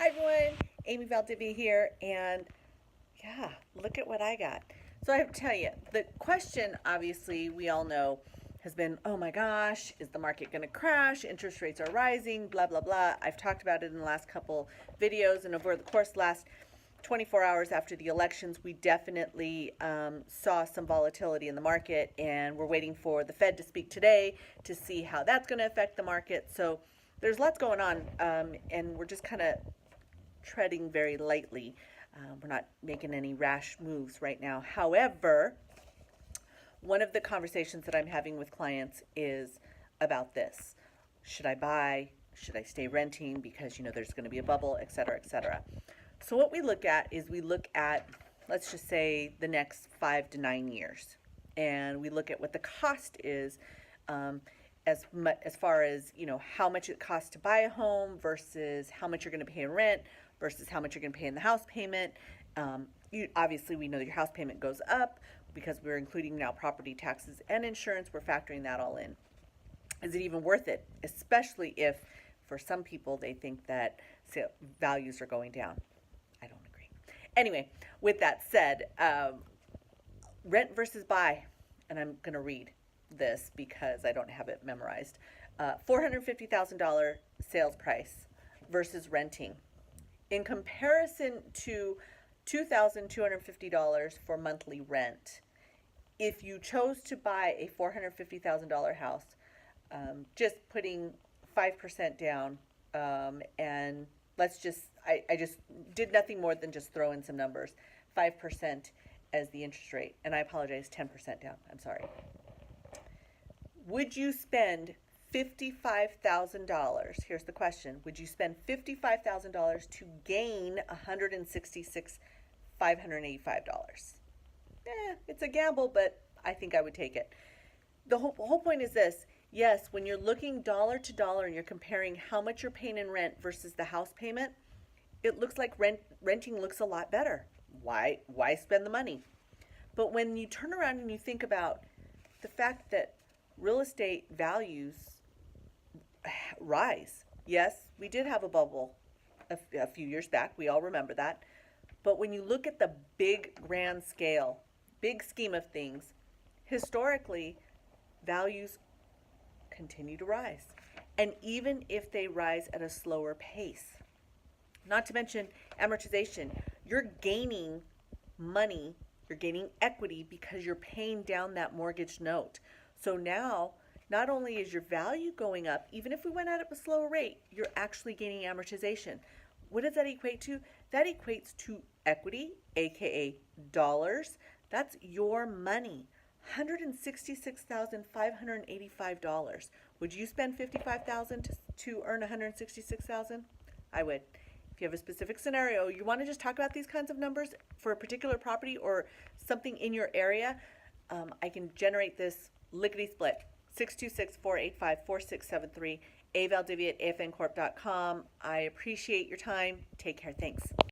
Hi everyone, Amy Valdivia here, and yeah, look at what I got. So I have to tell you, the question obviously we all know has been, oh my gosh, is the market going to crash? Interest rates are rising, blah, blah, blah. I've talked about it in the last couple videos, and over the course of the last 24 hours after the elections, we definitely saw some volatility in the market, and we're waiting for the Fed to speak today to see how that's going to affect the market. So there's lots going on, and we're just kind of treading very lightly. We're not making any rash moves right now. However, one of the conversations that I'm having with clients is about this. Should I buy? Should I stay renting because there's going to be a bubble, et cetera, et cetera. So what we look at is we look at, let's just say, the next 5 to 9 years, and we look at what the cost is, as far as how much it costs to buy a home versus how much you're going to pay in rent versus how much you're going to pay in the house payment. Obviously, we know that your house payment goes up because we're including now property taxes and insurance. We're factoring that all in. Is it even worth it? Especially if, for some people, they think that values are going down. I don't agree. Anyway, with that said, rent versus buy, and I'm going to read this because I don't have it memorized. $450,000 sales price versus renting. In comparison to $2,250 for monthly rent, if you chose to buy a $450,000 house, just putting 5% down, and I just did nothing more than just throw in some numbers. 5% as the interest rate, and I apologize, 10% down. I'm sorry. Would you spend $55,000? Here's the question. Would you spend $55,000 to gain $166,585? It's a gamble, but I think I would take it. The whole point is this. Yes, when you're looking dollar to dollar and you're comparing how much you're paying in rent versus the house payment, it looks like renting looks a lot better. Why spend the money? But when you turn around and you think about the fact that real estate values rise. Yes, we did have a bubble a few years back. We all remember that. But when you look at the big grand scale, big scheme of things, historically, values continue to rise. And even if they rise at a slower pace, not to mention amortization, you're gaining money, you're gaining equity because you're paying down that mortgage note. So now, not only is your value going up, even if we went at it at a slower rate, you're actually gaining amortization. What does that equate to? That equates to equity, aka dollars. That's your money. $166,585. Would you spend $55,000 to earn $166,000? I would. If you have a specific scenario, you want to just talk about these kinds of numbers for a particular property or something in your area, I can generate this lickety split. 626-485-4673, avaldivia@afncorp.com. I appreciate your time. Take care. Thanks.